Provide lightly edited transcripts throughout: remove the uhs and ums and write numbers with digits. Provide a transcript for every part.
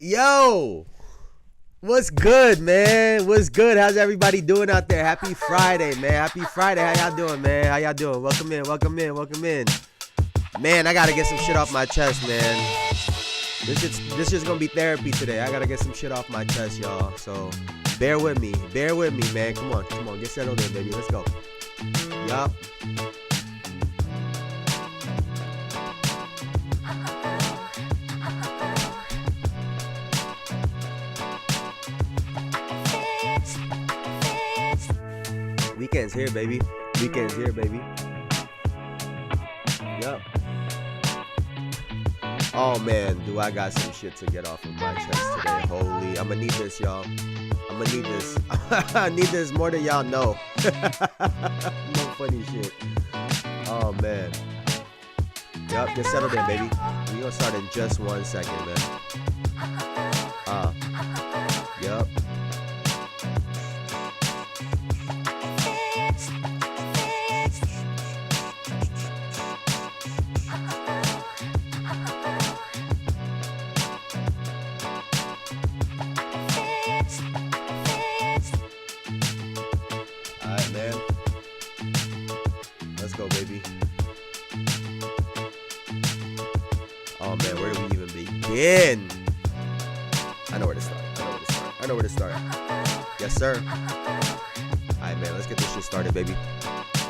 Yo, what's good, man? What's good? How's everybody doing out there? Happy Friday, man. Happy Friday. How y'all doing, man? How y'all doing? Welcome in. Man, I gotta get some shit off my chest, man. This is gonna be therapy today. I gotta get some shit off my chest, y'all. So bear with me, man. Come on, get settled in, baby. Let's go. Yup. Weekend's here, baby. Yup. Oh, man, do I got some shit to get off of my chest today. Holy, I'm gonna need this, y'all. I need this more than y'all know. No funny shit. Oh, man. Yup, get settled in, baby. We gonna start in just 1 second, man. Yup. I know where to start. Yes, sir. Alright, man, let's get this shit started, baby.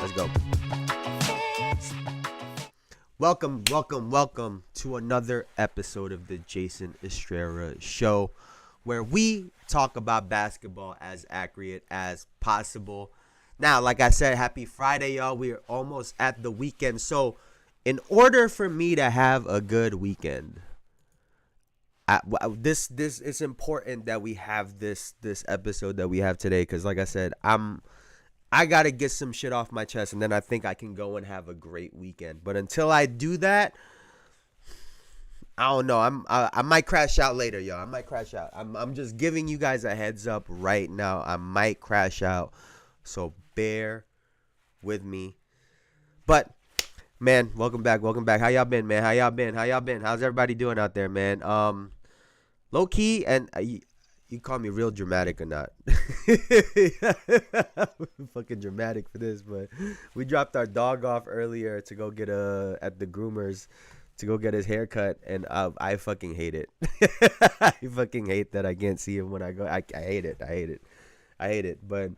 Let's go. Welcome to another episode of the Jayson Estrera Show, where we talk about basketball as accurate as possible. Now, like I said, happy Friday, y'all. We are almost at the weekend. So, in order for me to have a good weekend, this it's important that we have this episode that we have today, because like I said, I gotta get some shit off my chest, and then I think I can go and have a great weekend. But until I do that, I don't know. I might crash out later, y'all. I might crash out. I'm just giving you guys a heads up right now. I might crash out, so bear with me. But man, welcome back. How y'all been, man? How's everybody doing out there, man? Low key, and you call me real dramatic or not? Fucking dramatic for this, but we dropped our dog off earlier to go get at the groomers to go get his haircut, and I fucking hate it. I fucking hate that I can't see him when I go. I hate it. But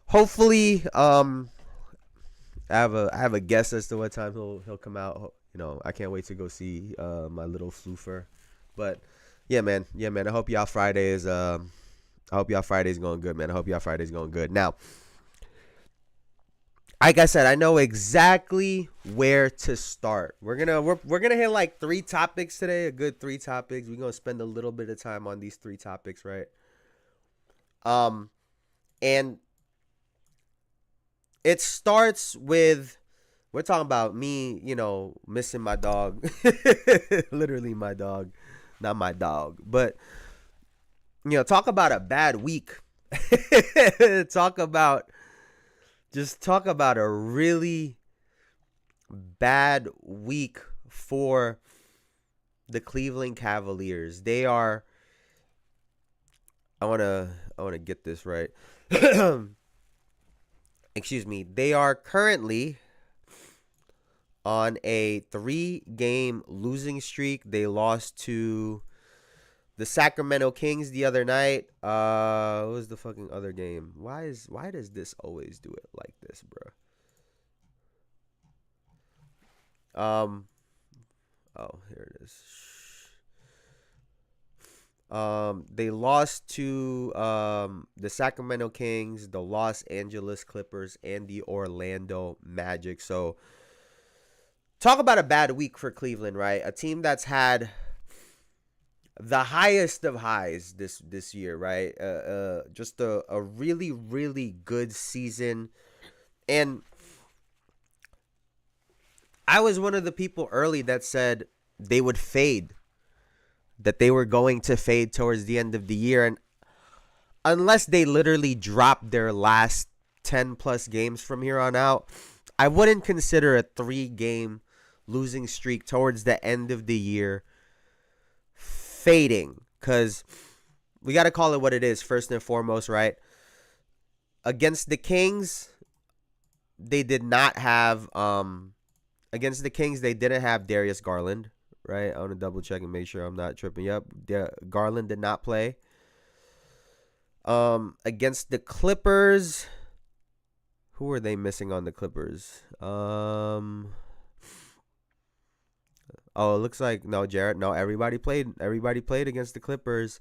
hopefully, I have a guess as to what time he'll come out. You know, I can't wait to go see my little floofer. But yeah, man. I hope y'all Friday is going good, man. Now, like I said, I know exactly where to start. We're gonna hit like 3 topics today, a good 3 topics. We're gonna spend a little bit of time on these 3 topics, right? And it starts with, we're talking about me, missing my dog. Literally my dog, not my dog. But, talk about a bad week. Talk about a really bad week for the Cleveland Cavaliers. They are, I want to get this right. Excuse me. They are currently on a 3-game losing streak. They lost to the Sacramento Kings the other night. What was the fucking other game? Why does this always do it like this, bro? Oh, here it is. They lost to the Sacramento Kings, the Los Angeles Clippers, and the Orlando Magic. So, talk about a bad week for Cleveland, right? A team that's had the highest of highs this year, right? Just a really, really good season. And I was one of the people early that said they would fade, that they were going to fade towards the end of the year. And unless they literally drop their last 10 plus games from here on out, I wouldn't consider a 3-game losing streak towards the end of the year fading. because we got to call it what it is first and foremost, right? Against the Kings, they did not have against the Kings they didn't have Darius Garland, right? I want to double check and make sure I'm not tripping up. Garland did not play. Against the Clippers, who were they missing on the Clippers? Oh, it looks like no, Jared. No, everybody played. Everybody played against the Clippers,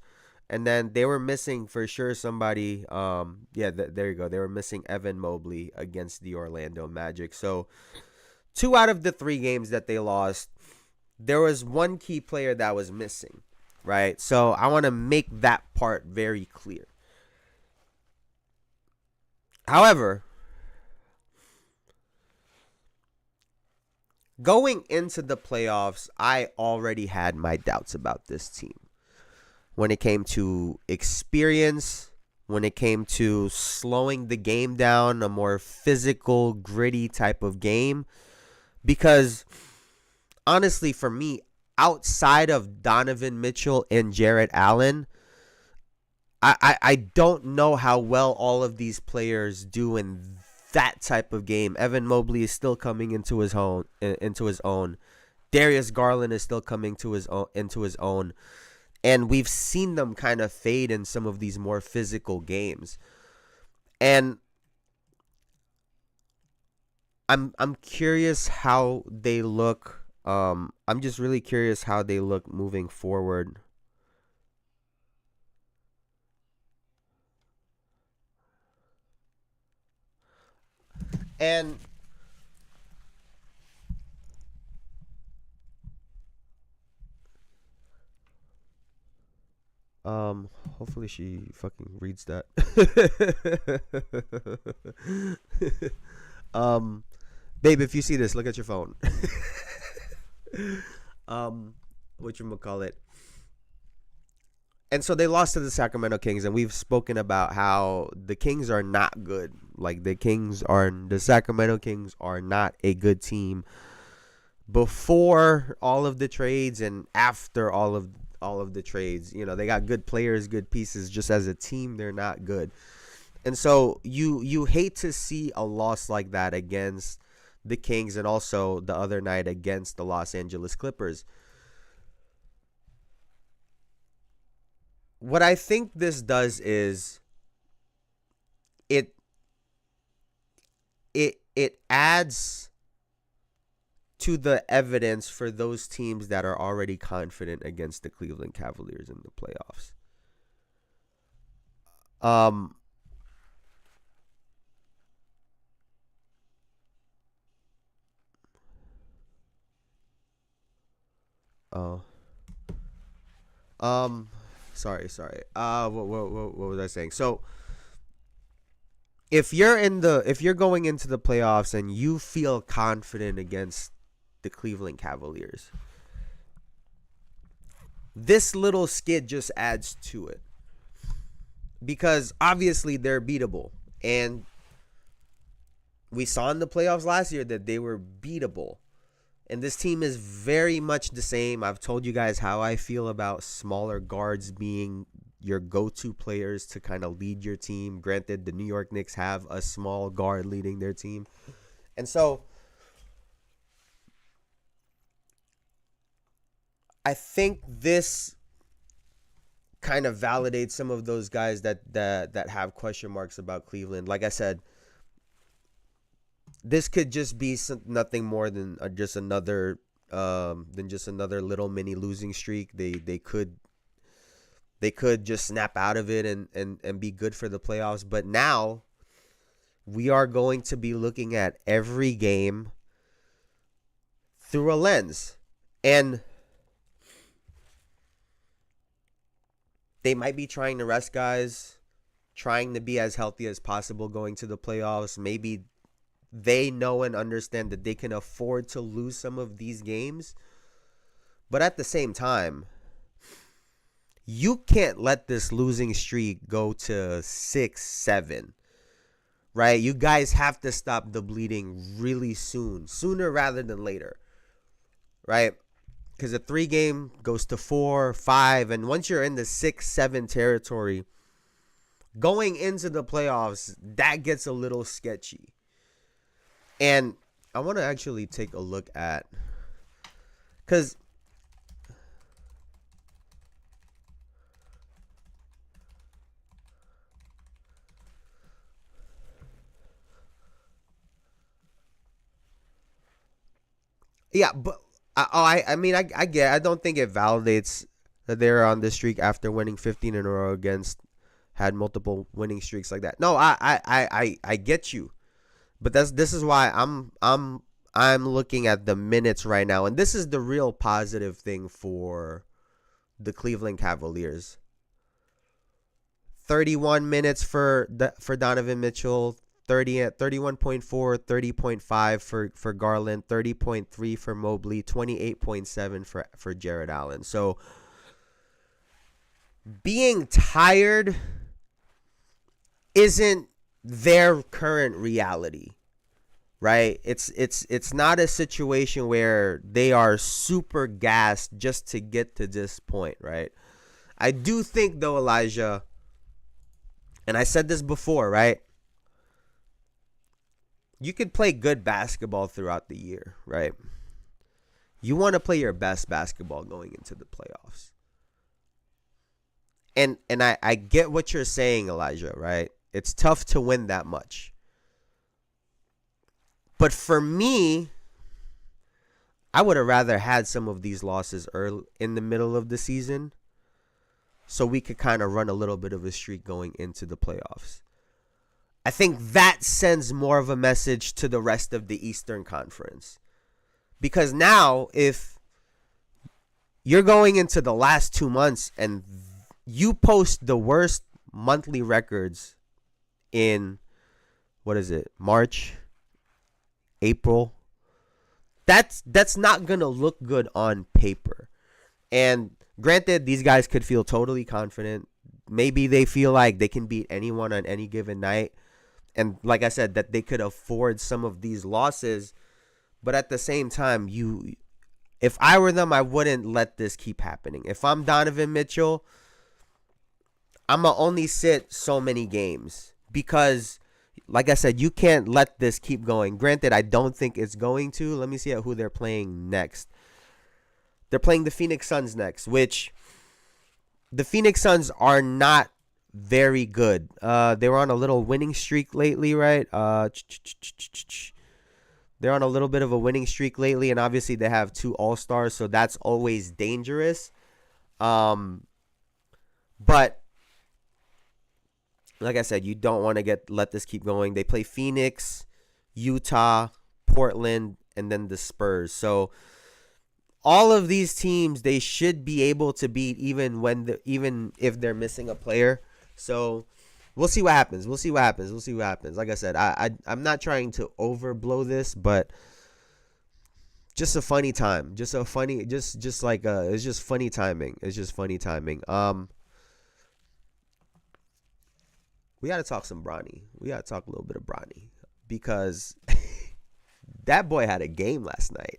and then they were missing for sure somebody. Yeah, there you go. They were missing Evan Mobley against the Orlando Magic. So, 2 out of the 3 games that they lost, there was one key player that was missing, right? So I want to make that part very clear. However, going into the playoffs, I already had my doubts about this team. When it came to experience, when it came to slowing the game down, a more physical, gritty type of game. Because, honestly, for me, outside of Donovan Mitchell and Jarrett Allen, I don't know how well all of these players do in that type of game. Evan Mobley is still coming into his own. Darius Garland is still coming to into his own. And we've seen them kind of fade in some of these more physical games. And I'm curious how they look. I'm just really curious how they look moving forward. And hopefully she fucking reads that. Babe, if you see this, look at your phone. Whatchamacallit. And so they lost to the Sacramento Kings, and we've spoken about how the Kings are not good. Like the Sacramento Kings are not a good team before all of the trades and after all of the trades. You know, they got good players, good pieces. Just as a team, they're not good. And so you hate to see a loss like that against the Kings, and also the other night against the Los Angeles Clippers. What I think this does is it adds to the evidence for those teams that are already confident against the Cleveland Cavaliers in the playoffs. Oh. Sorry. What was I saying? So, if you're going into the playoffs and you feel confident against the Cleveland Cavaliers, this little skid just adds to it. Because obviously they're beatable, and we saw in the playoffs last year that they were beatable. And this team is very much the same. I've told you guys how I feel about smaller guards being your go-to players to kind of lead your team. Granted, the New York Knicks have a small guard leading their team. And so I think this kind of validates some of those guys that have question marks about Cleveland. Like I said, this could just be nothing more than just another little mini losing streak. They could just snap out of it and be good for the playoffs. But now we are going to be looking at every game through a lens. And they might be trying to rest guys, trying to be as healthy as possible going to the playoffs. Maybe they know and understand that they can afford to lose some of these games. But at the same time, you can't let this losing streak go to 6-7, right? You guys have to stop the bleeding really soon, sooner rather than later, right? because a 3-game goes to 4, 5, and once you're in the 6, 7 territory, going into the playoffs, that gets a little sketchy. And I want to actually take a look at, because yeah, but I mean, I don't think it validates that they're on this streak after winning 15 in a row against had multiple winning streaks like that. No, I get you, but this is why I'm looking at the minutes right now, and this is the real positive thing for the Cleveland Cavaliers. 31 minutes for Donovan Mitchell, 31.4, 30.5 for Garland, 30.3 for Mobley, 28.7 for Jared Allen. So being tired isn't their current reality, right? It's not a situation where they are super gassed just to get to this point, right? I do think though, Elijah, and I said this before, right? You could play good basketball throughout the year, right? You want to play your best basketball going into the playoffs. And I get what you're saying, Elijah, right? It's tough to win that much. But for me, I would have rather had some of these losses early in the middle of the season so we could kind of run a little bit of a streak going into the playoffs. I think that sends more of a message to the rest of the Eastern Conference. Because now, if you're going into the last 2 months and you post the worst monthly records in, what is it, March, April, that's not going to look good on paper. And granted, these guys could feel totally confident. Maybe they feel like they can beat anyone on any given night. And like I said, that they could afford some of these losses. But at the same time, if I were them, I wouldn't let this keep happening. If I'm Donovan Mitchell, I'm going to only sit so many games. Because, like I said, you can't let this keep going. Granted, I don't think it's going to. Let me see who they're playing next. They're playing the Phoenix Suns next, which the Phoenix Suns are not very good. They were on a little winning streak lately, right? They're on a little bit of a winning streak lately, and obviously they have 2 All-Stars, so that's always dangerous. But like I said, you don't want to let this keep going. They play Phoenix, Utah, Portland, and then the Spurs. So all of these teams, they should be able to beat even if they're missing a player. So we'll see what happens. Like I said, I'm not trying to overblow this, but just a funny time. It's just funny timing. We got to talk some Bronny. We got to talk a little bit of Bronny because that boy had a game last night.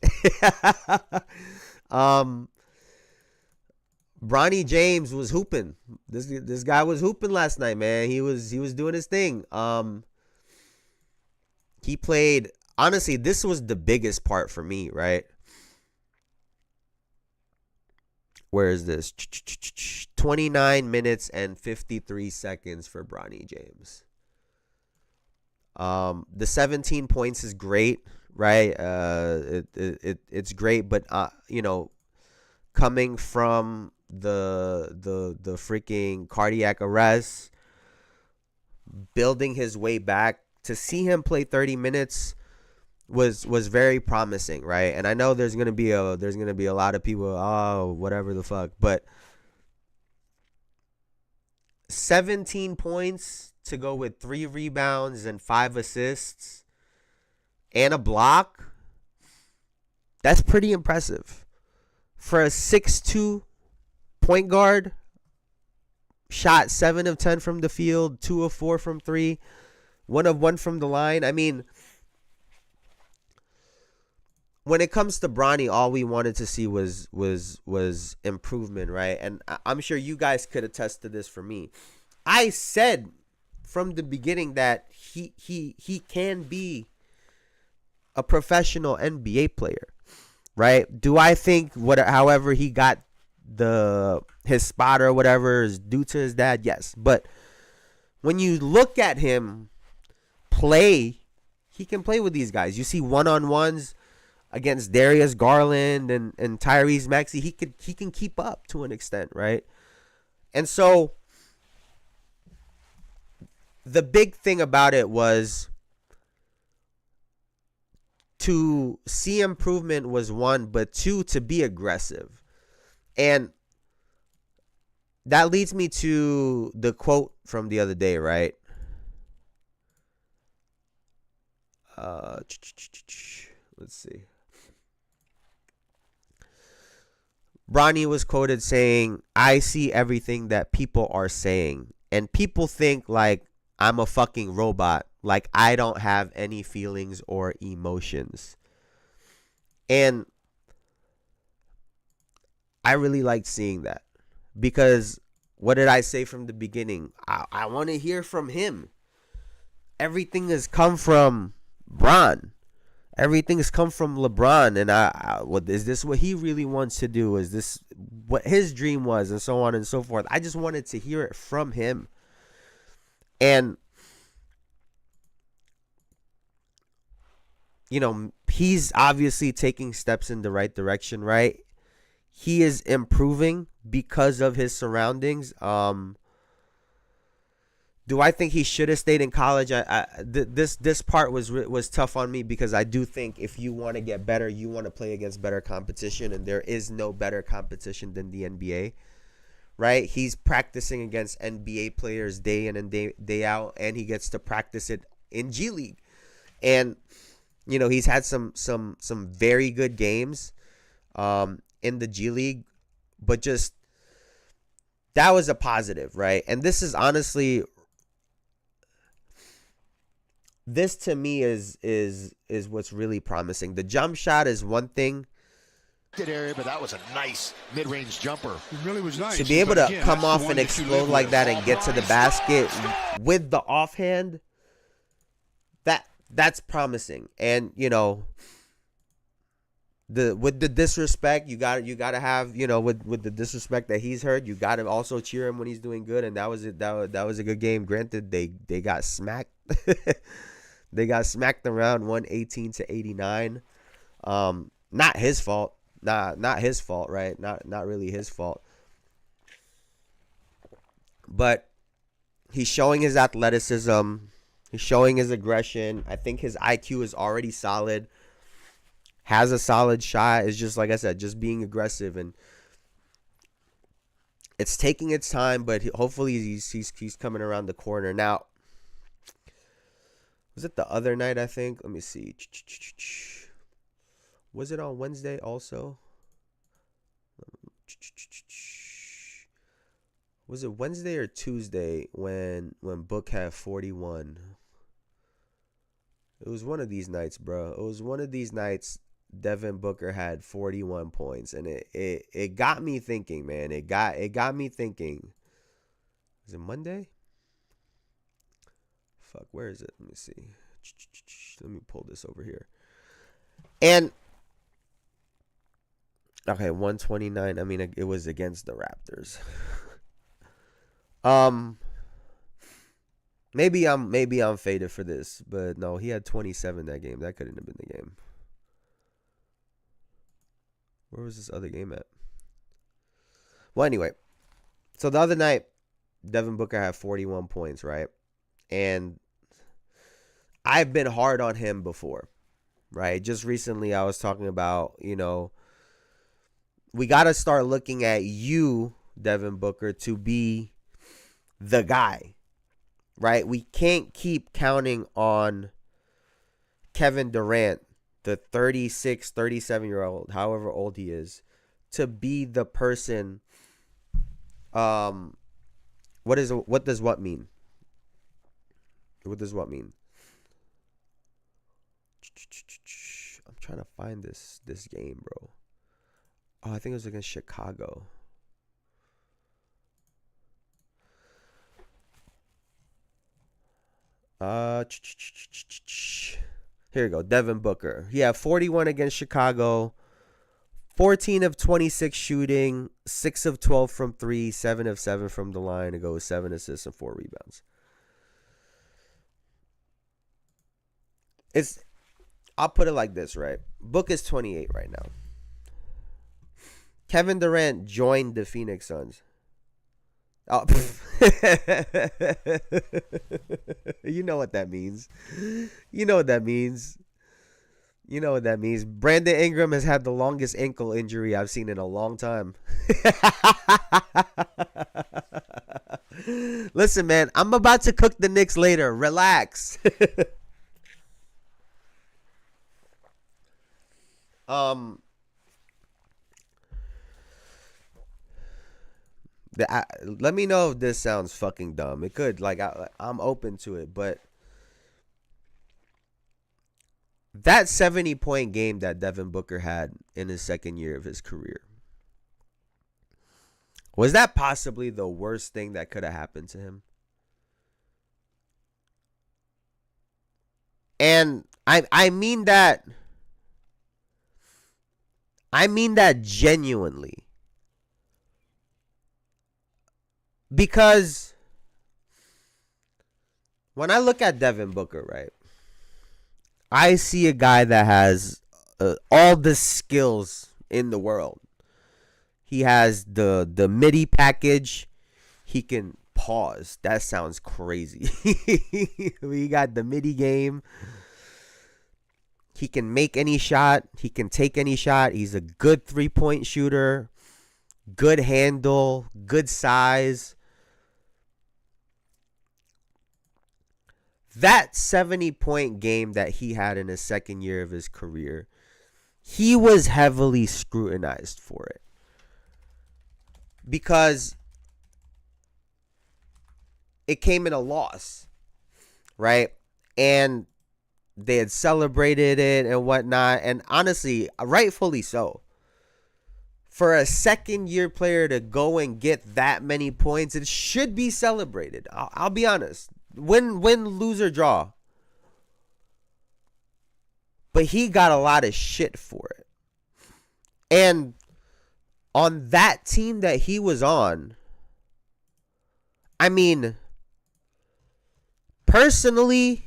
Bronny James was hooping. This guy was hooping last night, man. He was doing his thing. He played. Honestly, this was the biggest part for me, right? Where is this? 29 minutes and 53 seconds for Bronny James. The 17 points is great, right? It's great, but coming from the freaking cardiac arrest, building his way back, to see him play 30 minutes was very promising, right? And I know there's gonna be a lot of people, whatever the fuck, but 17 points to go with 3 rebounds and 5 assists and a block, that's pretty impressive for a 6'2" point guard. Shot 7 of 10 from the field, 2 of 4 from 3, 1 of 1 from the line. I mean, when it comes to Bronny, all we wanted to see was improvement, right? And I'm sure you guys could attest to this for me. I said from the beginning that he can be a professional NBA player, right? Do I think however he got his spot or whatever is due to his dad? Yes. But when you look at him play, he can play with these guys. You see one-on-ones against Darius Garland and Tyrese Maxey. He can keep up to an extent, right? And so the big thing about it was to see improvement was one, but two, to be aggressive. And that leads me to the quote from the other day, right? Let's see. Bronny was quoted saying, "I see everything that people are saying, and people think like I'm a fucking robot, like I don't have any feelings or emotions." And I really liked seeing that, because what did I say from the beginning? I want to hear from him. Everything has come from Bron. Everything has come from LeBron, and what is this? What he really wants to do? Is this what his dream was, and so on and so forth? I just wanted to hear it from him, and he's obviously taking steps in the right direction, right? He is improving because of his surroundings. Do I think he should have stayed in college? This part was tough on me, because I do think if you want to get better, you want to play against better competition, and there is no better competition than the NBA, right? He's practicing against NBA players day in and day out, and he gets to practice it in G League, and he's had some very good games in the G League, but just that was a positive, right? And this is honestly. This to me is what's really promising. The jump shot is one thing. Area, but that was a nice mid-range jumper. It really was nice. To be able to come off and explode like that and get to the basket with the offhand, that's promising. And with the disrespect, you got to have, with the disrespect that he's heard, you got to also cheer him when he's doing good. And that was it. That was a good game. Granted, they got smacked. They got smacked around 118-89. Not his fault. Not his fault, right? Not really his fault. But he's showing his athleticism. He's showing his aggression. I think his IQ is already solid. Has a solid shot. It's just, like I said, just being aggressive, and it's taking its time, but hopefully he's coming around the corner. Now, was it the other night, I think? Let me see. Was it on Wednesday also? Was it Wednesday or Tuesday when Book had 41? It was one of these nights, bro. It was one of these nights. Devin Booker had 41 points, and it got me thinking, man. It got me thinking. Is it Monday? Fuck, where is it? Let me see. Let me pull this over here. And okay, 129. I mean, it was against the Raptors. Maybe I'm faded for this, but no, he had 27 that game. That couldn't have been the game. Where was this other game at? Well, anyway, so the other night, Devin Booker had 41 points, right? And I've been hard on him before, right? Just recently, I was talking about, we got to start looking at you, Devin Booker, to be the guy, right? We can't keep counting on Kevin Durant, the 36, 37-year-old, however old he is, to be the person. What does what mean? What does what mean? I'm trying to find this game, bro. Oh, I think it was against Chicago. Here we go. Devin Booker. He had 41 against Chicago. 14 of 26 shooting, 6 of 12 from 3, 7 of 7 from the line to go, 7 assists and 4 rebounds. I'll put it like this, right? Book is 28 right now. Kevin Durant joined the Phoenix Suns. Oh, you know what that means. You know what that means. You know what that means. Brandon Ingram has had the longest ankle injury I've seen in a long time. Listen, man, I'm about to cook the Knicks later. Relax. Let me know if this sounds fucking dumb. It could. Like, I'm open to it, but that 70-point game that Devin Booker had in his second year of his career, was that possibly the worst thing that could have happened to him? And I mean that genuinely. Because when I look at Devin Booker, right, I see a guy that has all the skills in the world. He has the MIDI package. He can pause. That sounds crazy. We got the MIDI game. He can make any shot. He can take any shot. He's a good three-point shooter. Good handle. Good size. That 70-point game that he had in his second year of his career, he was heavily scrutinized for it. Because it came in a loss, right? And they had celebrated it and whatnot. And honestly, rightfully so. For a second-year player to go and get that many points, it should be celebrated. I'll be honest. Win, lose, or draw. But he got a lot of shit for it. And on that team that he was on, I mean, personally,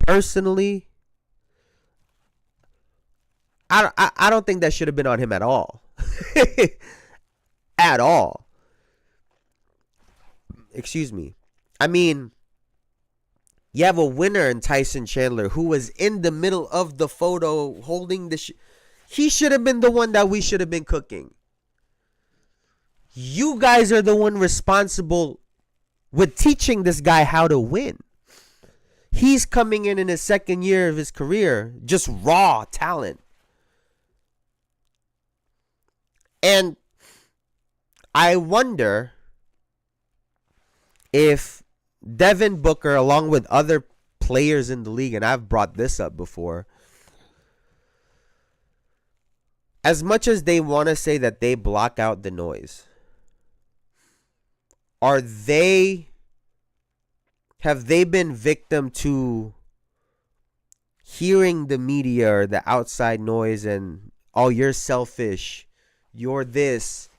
I don't think that should have been on him at all. At all. Excuse me. I mean, you have a winner in Tyson Chandler who was in the middle of the photo holding the he should have been the one that we should have been cooking. You guys are the one responsible with teaching this guy how to win. He's coming in his second year of his career, just raw talent. And I wonder if Devin Booker, along with other players in the league, and I've brought this up before, as much as they want to say that they block out the noise, have they been victim to hearing the media or the outside noise and, oh, you're selfish, you're this,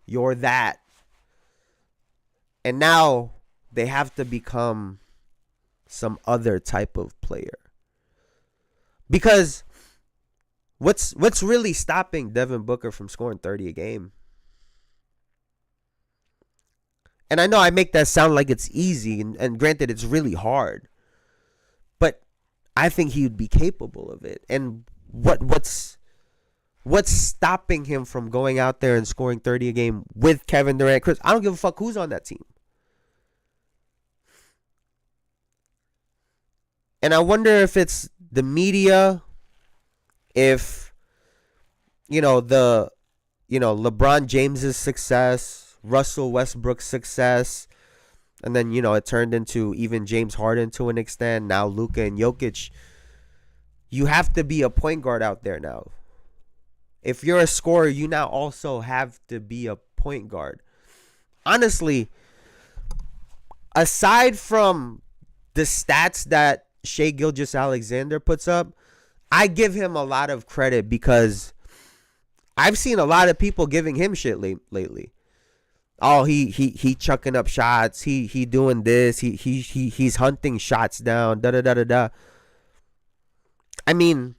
you're that, and now they have to become some other type of player? Because what's really stopping Devin Booker from scoring 30 a game? And I know I make that sound like it's easy, and granted, it's really hard. But I think he would be capable of it. And what's stopping him from going out there and scoring 30 a game with Kevin Durant? Chris, I don't give a fuck who's on that team. And I wonder if it's the media, if, LeBron James's success, Russell Westbrook's success, and then, it turned into even James Harden to an extent, now Luka and Jokic. You have to be a point guard out there now. If you're a scorer, you now also have to be a point guard. Honestly, aside from the stats that Shai Gilgeous-Alexander puts up, I give him a lot of credit because I've seen a lot of people giving him shit lately. Oh, he chucking up shots. He doing this. He's hunting shots down. Da da da da da. I mean,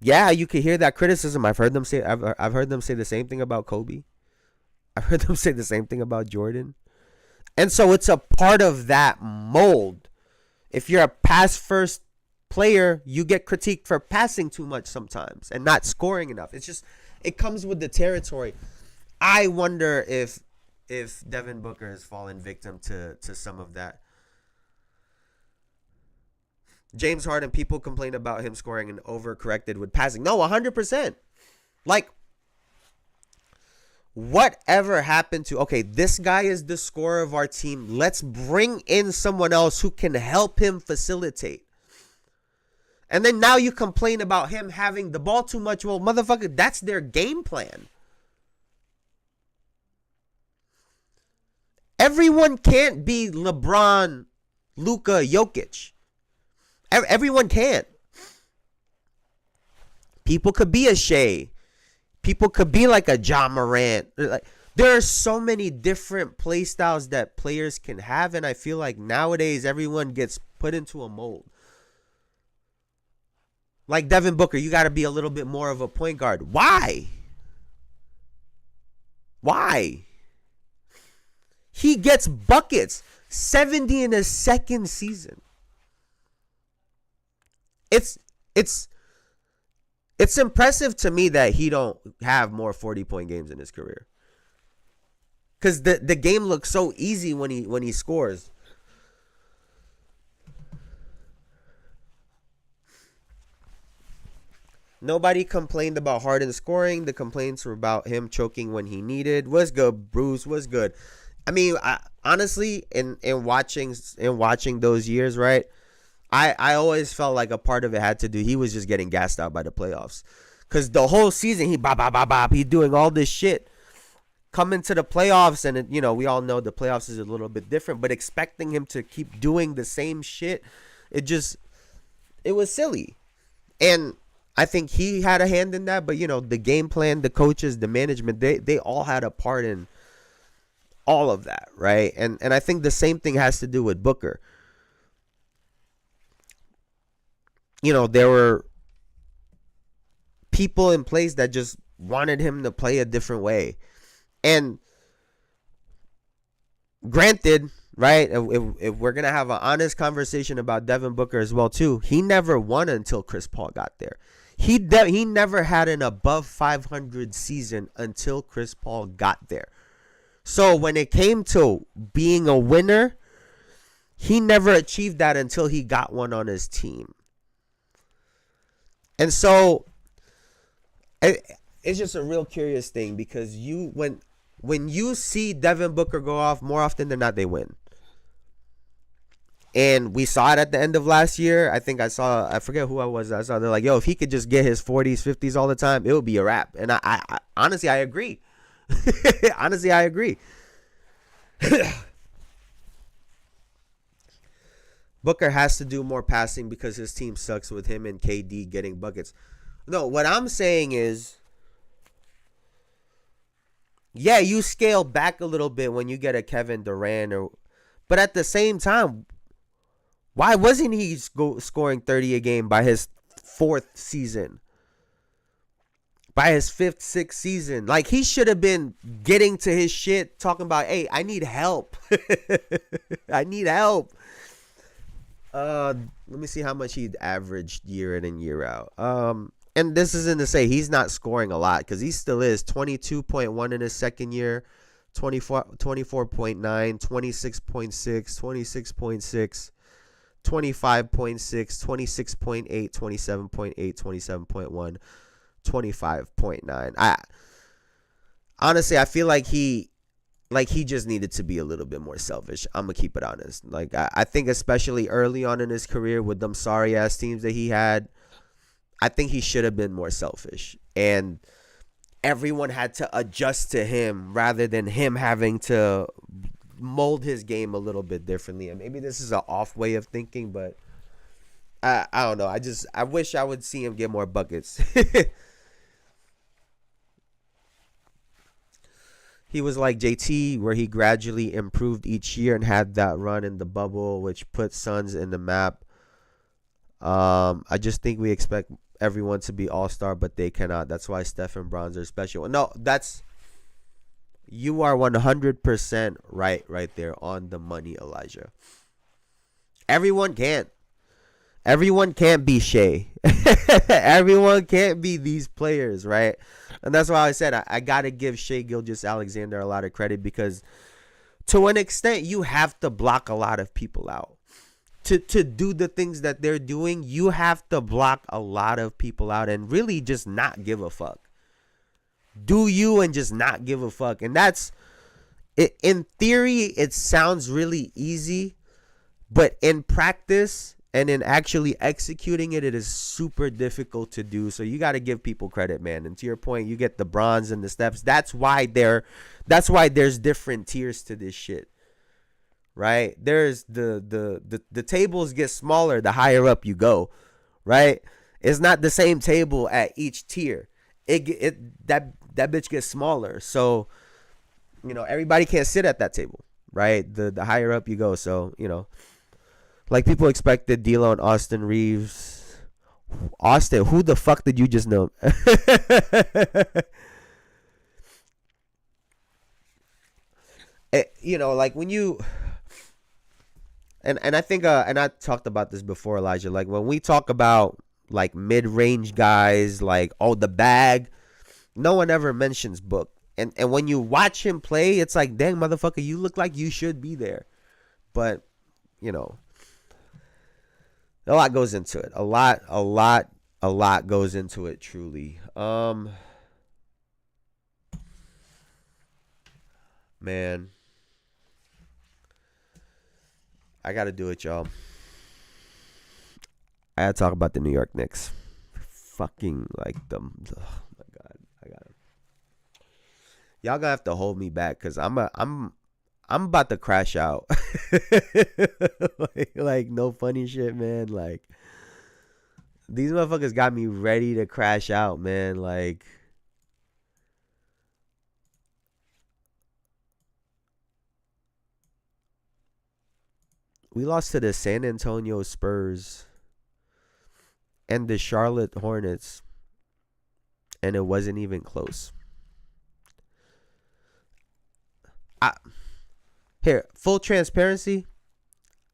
yeah, you can hear that criticism. I've heard them say the same thing about Kobe. I've heard them say the same thing about Jordan. And so it's a part of that mold. If you're a pass first player, you get critiqued for passing too much sometimes and not scoring enough. It comes with the territory. I wonder if Devin Booker has fallen victim to some of that. James Harden, people complain about him scoring and overcorrected with passing. No, 100%. Like, whatever happened to, okay, this guy is the scorer of our team. Let's bring in someone else who can help him facilitate. And then now you complain about him having the ball too much. Well, motherfucker, that's their game plan. Everyone can't be LeBron, Luka, Jokic. Everyone can't. People could be a Shai. People could be like a Ja Morant. Like, there are so many different play styles that players can have, and I feel like nowadays everyone gets put into a mold. Like Devin Booker, you got to be a little bit more of a point guard. Why? Why? He gets buckets. 70 in his second season. It's impressive to me that he don't have more 40-point games in his career. Because the game looks so easy when he scores. Nobody complained about Harden scoring. The complaints were about him choking when he needed. Was good, Bruce. Was good. I mean, honestly, in watching those years, right? I always felt like a part of it had to do. He was just getting gassed out by the playoffs, because the whole season he's doing all this shit. Coming to the playoffs, and we all know the playoffs is a little bit different, but expecting him to keep doing the same shit, it was silly. And I think he had a hand in that, but the game plan, the coaches, the management, they all had a part in all of that, right? And I think the same thing has to do with Booker. There were people in place that just wanted him to play a different way. And granted, right, if we're going to have an honest conversation about Devin Booker as well, too, he never won until Chris Paul got there. He never had an above 500 season until Chris Paul got there. So when it came to being a winner, he never achieved that until he got one on his team. And so it's just a real curious thing, because when you see Devin Booker go off, more often than not, they win. And we saw it at the end of last year. I forget who I saw, they're like, yo, if he could just get his 40s, 50s all the time, it would be a wrap. And I honestly, I agree. Honestly, I agree. Booker has to do more passing because his team sucks with him and KD getting buckets. No, what I'm saying is, yeah, you scale back a little bit when you get a Kevin Durant, but at the same time, why wasn't he scoring 30 a game by his fourth season? By his fifth, sixth season? Like, he should have been getting to his shit, talking about, hey, I need help. I need help. Let me see how much he averaged year in and year out. And this isn't to say he's not scoring a lot, because he still is. 22.1 in his second year, 24.9, 26.6, 26.6, 25.6, 26.8, 27.8, 27.1, 25.9. Honestly, I feel like he like he just needed to be a little bit more selfish. I'm gonna keep it honest. Like I think especially early on in his career with them sorry ass teams that he had, I think he should have been more selfish. And everyone had to adjust to him rather than him having to mold his game a little bit differently. And maybe this is an off way of thinking, but I don't know. I wish I would see him get more buckets. He was like JT, where he gradually improved each year and had that run in the bubble, which put Suns in the map. I just think we expect everyone to be all-star, but they cannot. That's why Steph and Bronze are special. No, you are 100% right there on the money, Elijah. Everyone can't. Everyone can't be Shea. Everyone can't be these players, right? And that's why I said I got to give Shea Gilgeous-Alexander a lot of credit, because to an extent you have to block a lot of people out. To do the things that they're doing, you have to block a lot of people out and really just not give a fuck. Do you and just not give a fuck. And that's, in theory, it sounds really easy, but in practice and in actually executing it, it is super difficult to do. So you got to give people credit, man. And to your point, you get the Bronze and the Steps. That's why there's different tiers to this shit. Right? There's the tables get smaller the higher up you go, right? It's not the same table at each tier. That bitch gets smaller. So, everybody can't sit at that table, right? The higher up you go. So, like people expected D'Lo and Austin Reeves. Austin, who the fuck did you just know? Like when you, and I think and I talked about this before, Elijah. Like when we talk about like mid-range guys, like the bag, no one ever mentions Book. And when you watch him play, it's like, dang motherfucker, you look like you should be there. But a lot goes into it. A lot goes into it, truly. Man, I gotta do it, y'all. I gotta talk about the New York Knicks. Fucking like them. Oh my god, I gotta. Y'all gonna have to hold me back, cause I'm about to crash out. like no funny shit, man. Like these motherfuckers got me ready to crash out, man. Like we lost to the San Antonio Spurs and the Charlotte Hornets, and it wasn't even close. Here, full transparency,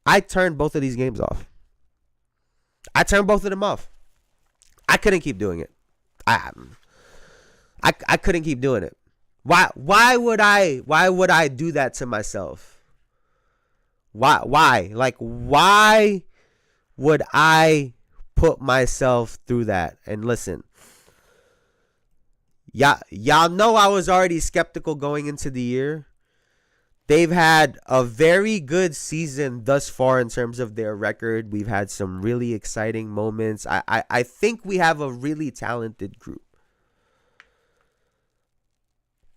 I turned both of these games off. I turned both of them off. I couldn't keep doing it. I couldn't keep doing it. Why would I do that to myself? Why? Like, why would I put myself through that? And listen, y'all know I was already skeptical going into the year. They've had a very good season thus far in terms of their record. We've had some really exciting moments. I think we have a really talented group.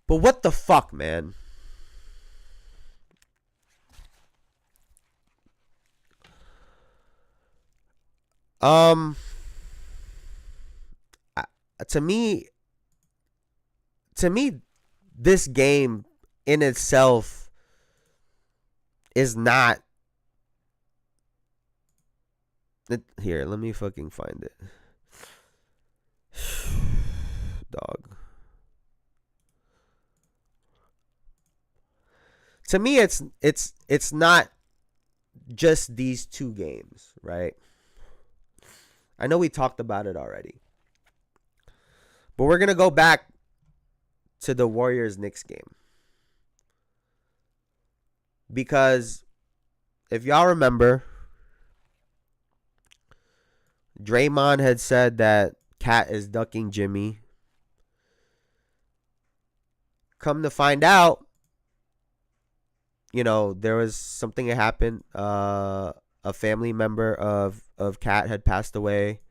But what the fuck, man? To me, this game in itself is not. Here, let me fucking find it. Dog. To me, it's not just these two games, right? I know we talked about it already. But we're going to go back to the Warriors-Knicks game. Because if y'all remember, Draymond had said that Cat is ducking Jimmy. Come to find out, there was something that happened. A family member of Cat had passed away.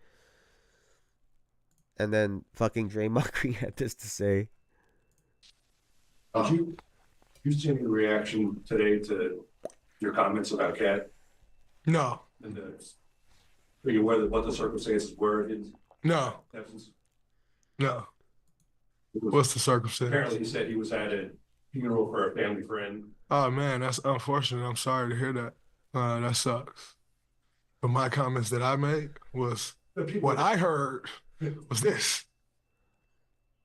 And then fucking Draymond Green had this to say. Did you see any reaction today to your comments about Cat? No. And are you aware of what the circumstances were in his No. absence? No. What's the circumstance? Apparently, he said he was at a funeral for a family friend. Oh, man, that's unfortunate. I'm sorry to hear that. That sucks. But my comments that I made was what I heard was this.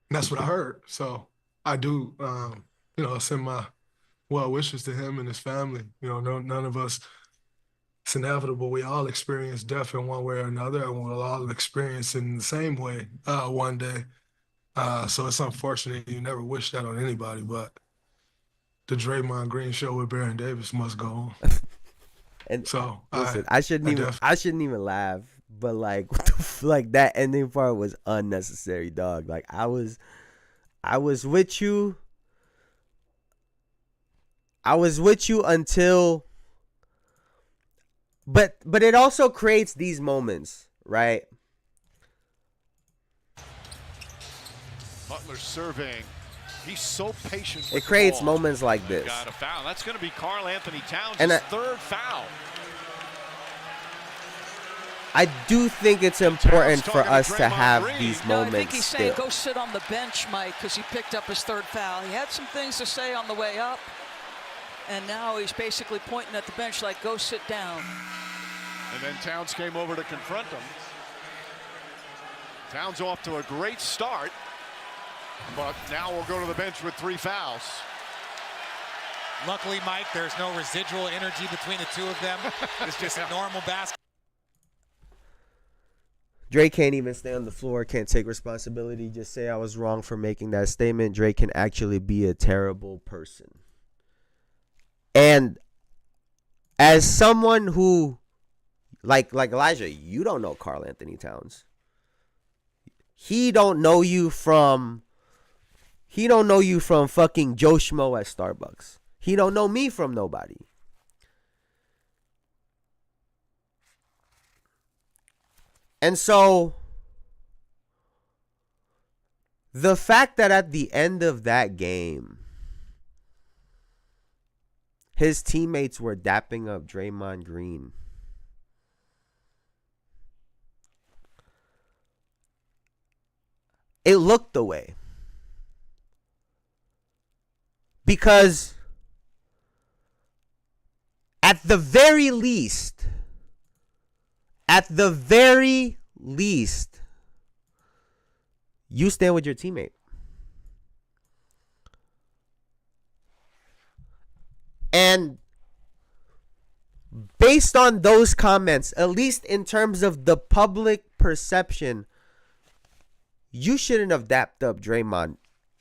And that's what I heard. So I do, send my well wishes to him and his family. None of us, it's inevitable. We all experience death in one way or another, and we'll all experience it in the same way one day. So it's unfortunate. You never wish that on anybody, but the Draymond Green show with Baron Davis must go on. And so listen, I shouldn't even laugh, but like that ending part was unnecessary, dog. Like I was with you. I was with you until, but it also creates these moments, right? Butler surveying. He's so patient with It creates the ball. moments like this. Got a foul. That's going to be Karl Anthony Towns' And third foul. I do think it's important for us to have these moments. I think he's saying still. go sit on the bench, Mike, because he picked up his third foul. He had some things to say on the way up, and now he's basically pointing at the bench like, go sit down. And then Towns came over to confront him. Towns off to a great start, but now we'll go to the bench with 3 fouls. Luckily, Mike, there's no residual energy between the two of them. It's just a normal basketball. Dre can't even stay on the floor, can't take responsibility, just say I was wrong for making that statement. Dre can actually be a terrible person. And as someone who, like Elijah, you don't know Karl Anthony Towns. He don't know you from fucking Joe Schmo at Starbucks. He don't know me from nobody. And so the fact that at the end of that game, his teammates were dapping up Draymond Green. It looked the way. Because at the very least, you stand with your teammate. And based on those comments, at least in terms of the public perception, you shouldn't have dapped up Draymond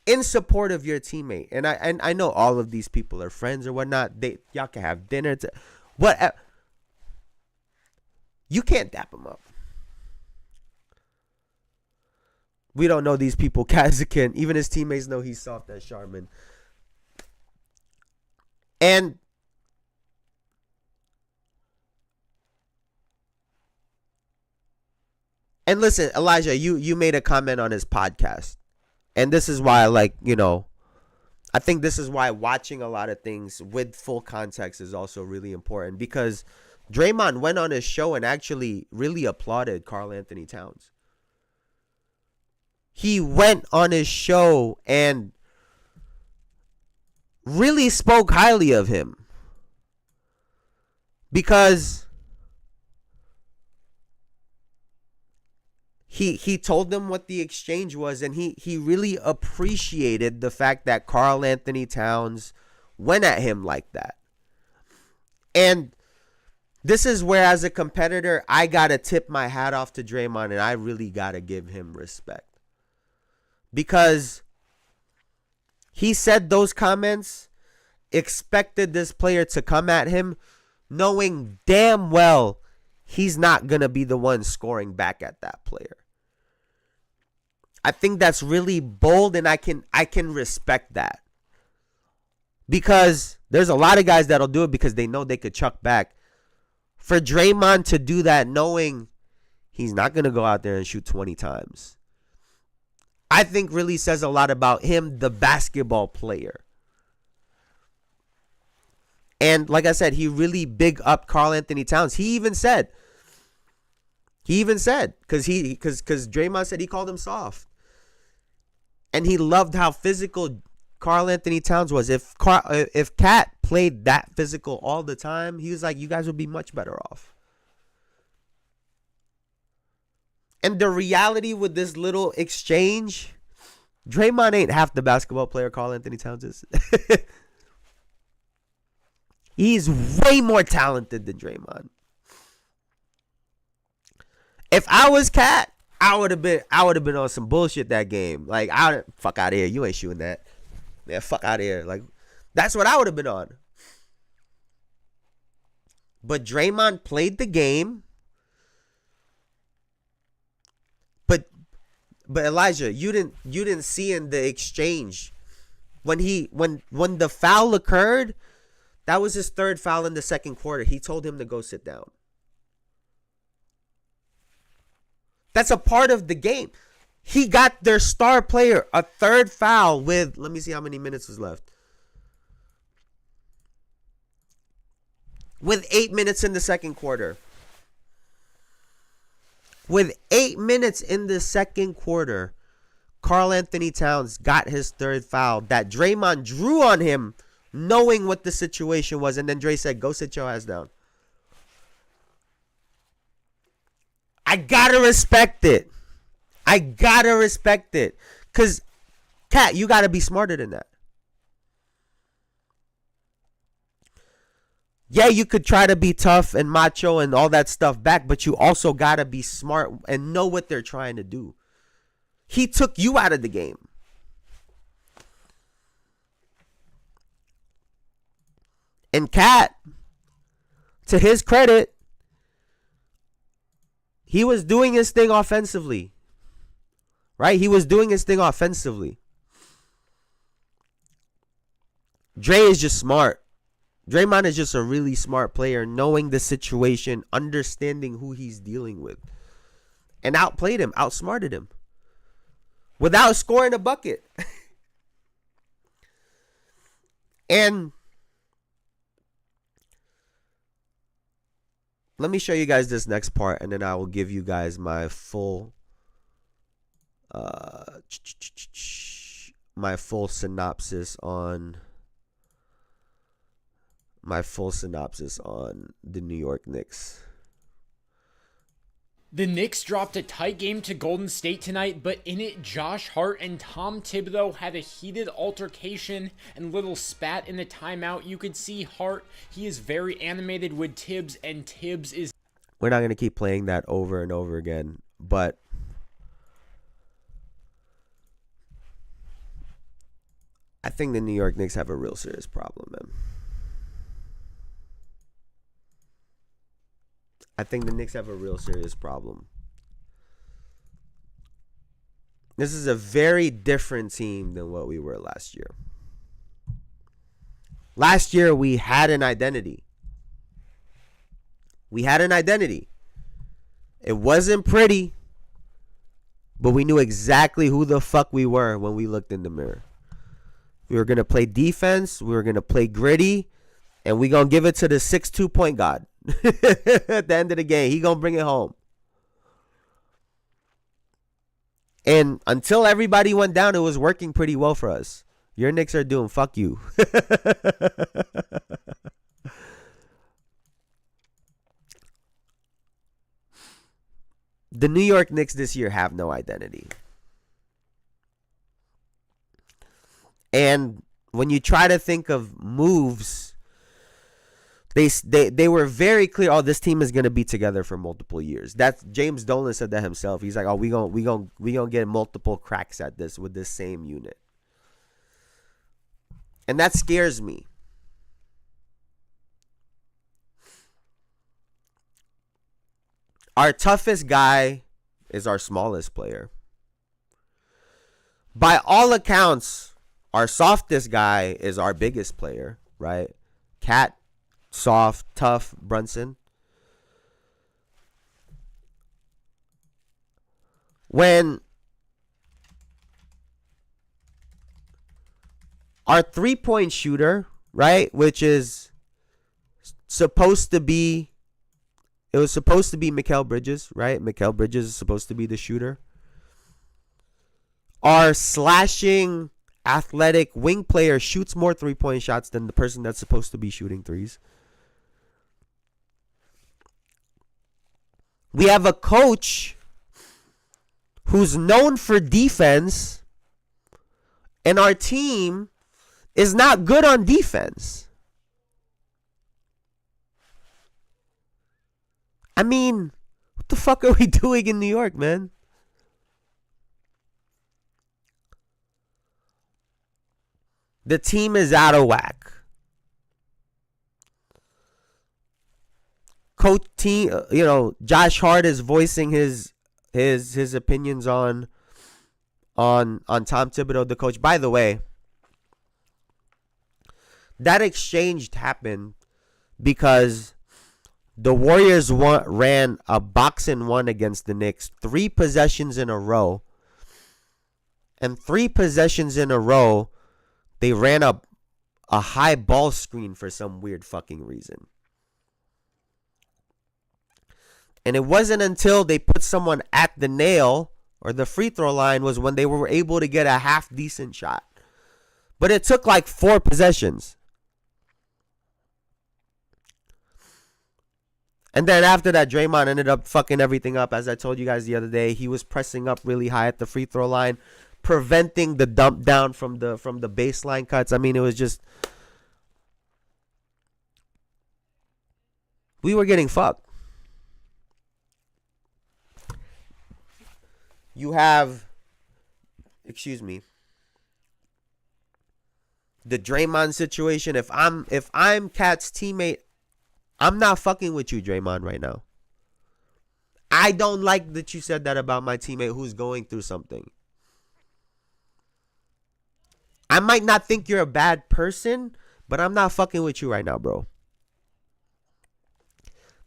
in support of your teammate. And I know all of these people are friends or whatnot. Y'all can have dinner. Whatever. You can't dap him up. We don't know these people. Kazakin, even his teammates know he's soft as Charmin. And listen, Elijah, you made a comment on his podcast. And this is why, I think this is why watching a lot of things with full context is also really important. Because Draymond went on his show and actually really applauded Karl Anthony Towns. He went on his show and really spoke highly of him. Because he told them what the exchange was, and he really appreciated the fact that Karl Anthony Towns went at him like that. And this is where, as a competitor, I got to tip my hat off to Draymond, and I really got to give him respect. Because he said those comments, expected this player to come at him, knowing damn well he's not going to be the one scoring back at that player. I think that's really bold, and I can respect that. Because There's a lot of guys that'll do it because they know they could chuck back. For Draymond to do that knowing he's not going to go out there and shoot 20 times, I think really says a lot about him, the basketball player. And like I said, he really big up Karl Anthony Towns. He even said, because Draymond said he called him soft. And he loved how physical Karl Anthony Towns was. If Cat played that physical all the time, he was like, you guys would be much better off. And the reality with this little exchange, Draymond ain't half the basketball player Karl Anthony Towns is. He's way more talented than Draymond. If I was Cat, I would have been on some bullshit that game. Like, fuck out of here. You ain't shooting that. Man, fuck out of here. Like, that's what I would have been on. But Draymond played the game. But Elijah, you didn't see in the exchange when the foul occurred, that was his third foul in the second quarter. He told him to go sit down. That's a part of the game. He got their star player a third foul with, let me see how many minutes was left. With 8 minutes in the second quarter. With 8 minutes in the second quarter, Karl Anthony Towns got his third foul that Draymond drew on him, knowing what the situation was. And then Dre said, go sit your ass down. I gotta respect it. Because, Cat, you gotta be smarter than that. Yeah, you could try to be tough and macho and all that stuff back, but you also got to be smart and know what they're trying to do. He took you out of the game. And Cat, to his credit, he was doing his thing offensively. Right? He was doing his thing offensively. Dre is just smart. Draymond is just a really smart player, knowing the situation, understanding who he's dealing with. And outplayed him, outsmarted him. Without scoring a bucket. And let me show you guys this next part, and then I will give you guys my full synopsis on the New York Knicks. The Knicks dropped a tight game to Golden State tonight, but in it, Josh Hart and Tom Thibodeau had a heated altercation and little spat in the timeout. You could see Hart, he is very animated with Tibbs, and Tibbs is... We're not going to keep playing that over and over again, but I think the New York Knicks have a real serious problem, man. I think the Knicks have a real serious problem. This is a very different team than what we were last year. Last year, we had an identity. It wasn't pretty, but we knew exactly who the fuck we were when we looked in the mirror. We were going to play defense. We were going to play gritty. And we going to give it to the 6'2" point guard. At the end of the game, he going to bring it home. And until everybody went down, it was working pretty well for us. Your Knicks are doing fuck you. The New York Knicks this year have no identity. And when you try to think of moves, they were very clear. Oh, this team is gonna be together for multiple years. That's James Dolan said that himself. He's like, oh, we gonna get multiple cracks at this with this same unit, and that scares me. Our toughest guy is our smallest player. By all accounts, our softest guy is our biggest player, right? Cat, soft, tough, Brunson. When our 3-point shooter, right, which is supposed to be, it was supposed to be Mikal Bridges, right? Mikal Bridges is supposed to be the shooter. Our slashing, athletic wing player shoots more 3-point shots than the person that's supposed to be shooting threes. We have a coach who's known for defense, and our team is not good on defense. I mean, what the fuck are we doing in New York, man? The team is out of whack. Coach team, Josh Hart is voicing his opinions on Tom Thibodeau, the coach. By the way, that exchange happened because the Warriors ran a 1-1 against the Knicks 3 possessions in a row. And 3 possessions in a row, they ran a high ball screen for some weird fucking reason. And it wasn't until they put someone at the nail or the free throw line was when they were able to get a half decent shot. But it took like 4 possessions. And then after that, Draymond ended up fucking everything up. As I told you guys the other day, he was pressing up really high at the free throw line, preventing the dump down from the baseline cuts. I mean, it was just, we were getting fucked. You have, the Draymond situation. If I'm Cat's teammate, I'm not fucking with you, Draymond, right now. I don't like that you said that about my teammate who's going through something. I might not think you're a bad person, but I'm not fucking with you right now, bro.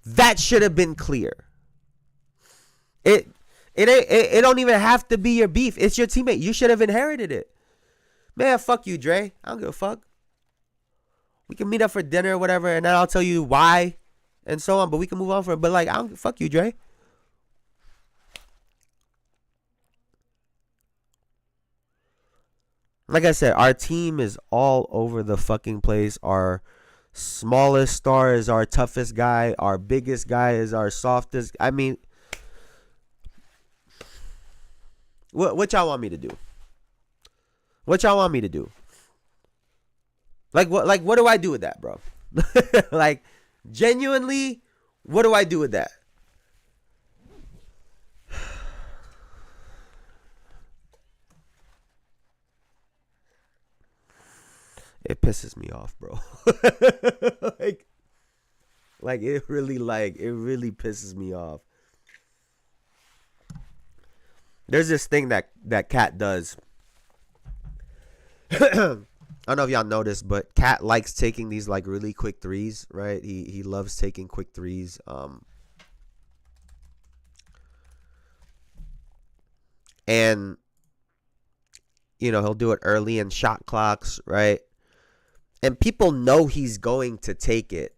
That should have been clear. It don't even have to be your beef. It's your teammate. You should have inherited it. Man, fuck you, Dre. I don't give a fuck. We can meet up for dinner or whatever, and then I'll tell you why and so on, but we can move on from it. But like, I don't fuck you, Dre. Like I said, our team is all over the fucking place. Our smallest star is our toughest guy. Our biggest guy is our softest. I mean, what y'all want me to do? What y'all want me to do? Like what do I do with that, bro? Like, genuinely, what do I do with that? It pisses me off, bro. it really pisses me off. There's this thing that Cat does. I don't know if y'all noticed, but Cat likes taking these like really quick threes, right? He loves taking quick threes. And he'll do it early in shot clocks, right? And people know he's going to take it.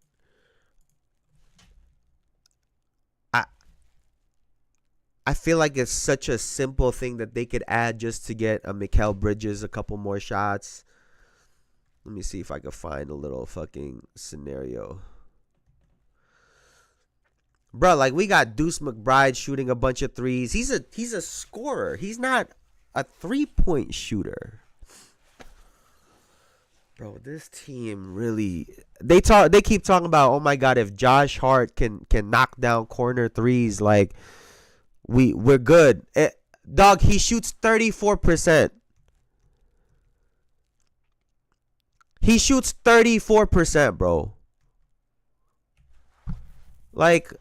I feel like it's such a simple thing that they could add just to get a Mikal Bridges a couple more shots. Let me see if I can find a little fucking scenario. Bro, like, we got Deuce McBride shooting a bunch of threes. He's a scorer. He's not a 3-point shooter. Bro, this team really, they keep talking about, oh my God, if Josh Hart can knock down corner threes, like, we're good. Dog, he shoots 34%. He shoots 34%, bro. Like,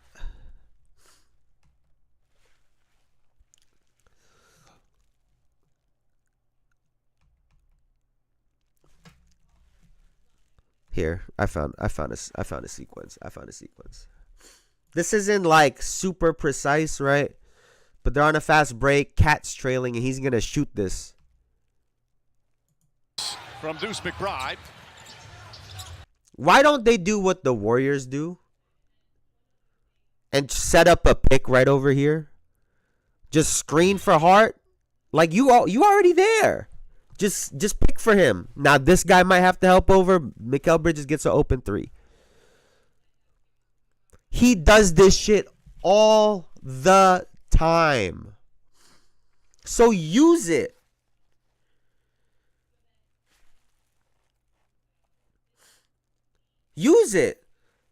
Here, I found a sequence. This isn't like super precise, right? But they're on a fast break. Cat's trailing, and he's gonna shoot this. From Deuce McBride. Why don't they do what the Warriors do and set up a pick right over here? Just screen for Hart. Like you already there. Just pick for him. Now this guy might have to help over. Mikal Bridges gets an open 3. He does this shit all the time. So use it. Use it.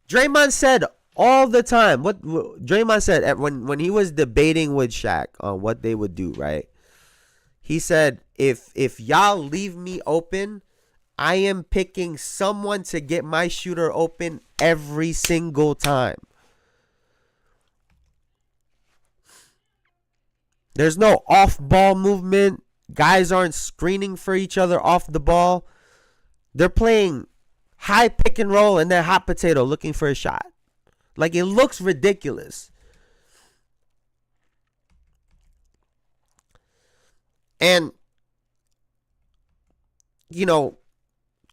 Draymond said all the time. What Draymond said when he was debating with Shaq on what they would do, right? He said, if y'all leave me open, I am picking someone to get my shooter open every single time. There's no off-ball movement. Guys aren't screening for each other off the ball. They're playing high pick and roll and then hot potato looking for a shot. Like, it looks ridiculous. And, you know,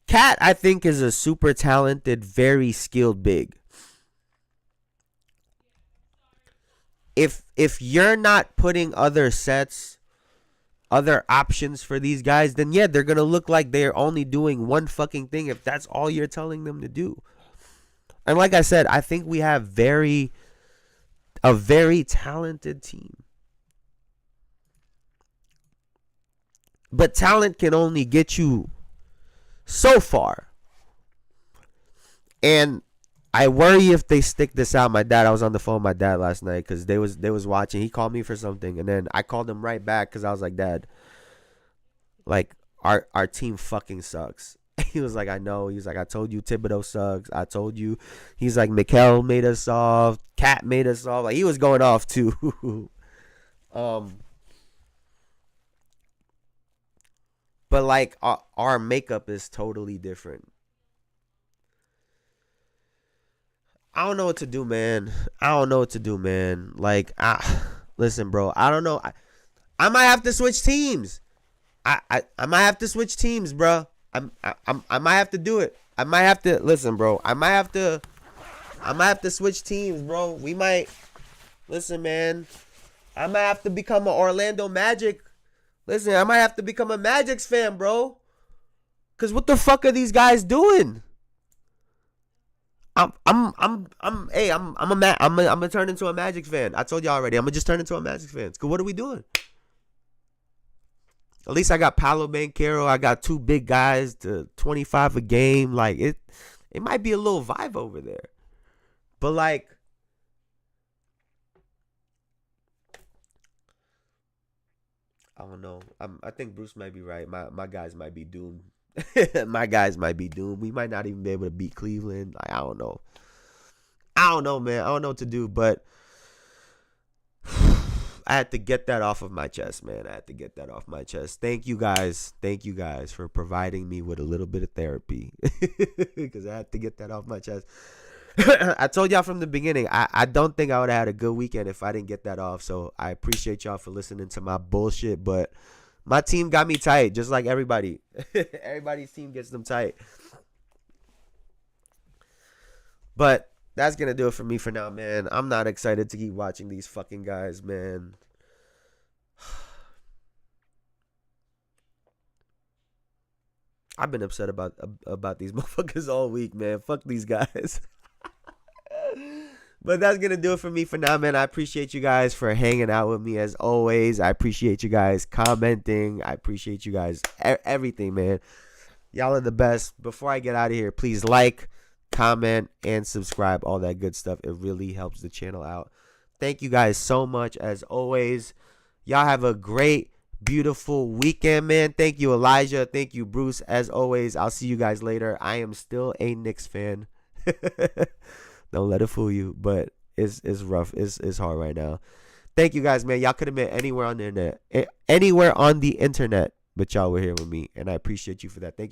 Cat, I think, is a super talented, very skilled big. If you're not putting other sets, other options for these guys, then yeah, they're going to look like they're only doing one fucking thing if that's all you're telling them to do. And like I said, I think we have a very talented team. But talent can only get you so far. And I worry if they stick this out. I was on the phone with my dad last night because they was watching. He called me for something, and then I called him right back because I was like, Dad, like our team fucking sucks. He was like, I know. He was like, I told you Thibodeau sucks. I told you. He's like, Mikal made us soft. Cat made us soft. Like, he was going off too. But like our makeup is totally different. I don't know what to do, man. Like, listen, bro. I don't know. I might have to switch teams. I might have to switch teams, bro. I might have to do it. I might have to listen, bro. I might have to switch teams, bro. We might listen, man. I might have to become an Orlando Magic. Listen, I might have to become a Magic's fan, bro. Cause what the fuck are these guys doing? I'm gonna turn into a Magic fan. I told you already. I'm gonna just turn into a Magic fan. Cause what are we doing? At least I got Paolo Banchero. I got 2 big guys to 25 a game. Like it might be a little vibe over there. But like, I don't know. I think Bruce might be right. My guys might be doomed. My guys might be doomed. We might not even be able to beat Cleveland. I don't know. I don't know, man. I don't know what to do, but I had to get that off of my chest, man. I had to get that off my chest. Thank you guys. Thank you guys for providing me with a little bit of therapy because I had to get that off my chest. I told y'all from the beginning, I don't think I would have had a good weekend if I didn't get that off. So I appreciate y'all for listening to my bullshit, but my team got me tight, just like everybody. Everybody's team gets them tight. But that's going to do it for me for now, man. I'm not excited to keep watching these fucking guys, man. I've been upset about these motherfuckers all week, man. Fuck these guys. But that's going to do it for me for now, man. I appreciate you guys for hanging out with me as always. I appreciate you guys commenting. I appreciate you guys everything, man. Y'all are the best. Before I get out of here, please like, comment, and subscribe. All that good stuff. It really helps the channel out. Thank you guys so much as always. Y'all have a great, beautiful weekend, man. Thank you, Elijah. Thank you, Bruce. As always, I'll see you guys later. I am still a Knicks fan. Don't let it fool you, but it's rough. It's hard right now. Thank you guys, man. Y'all could have been anywhere on the internet, but y'all were here with me, and I appreciate you for that. Thank you.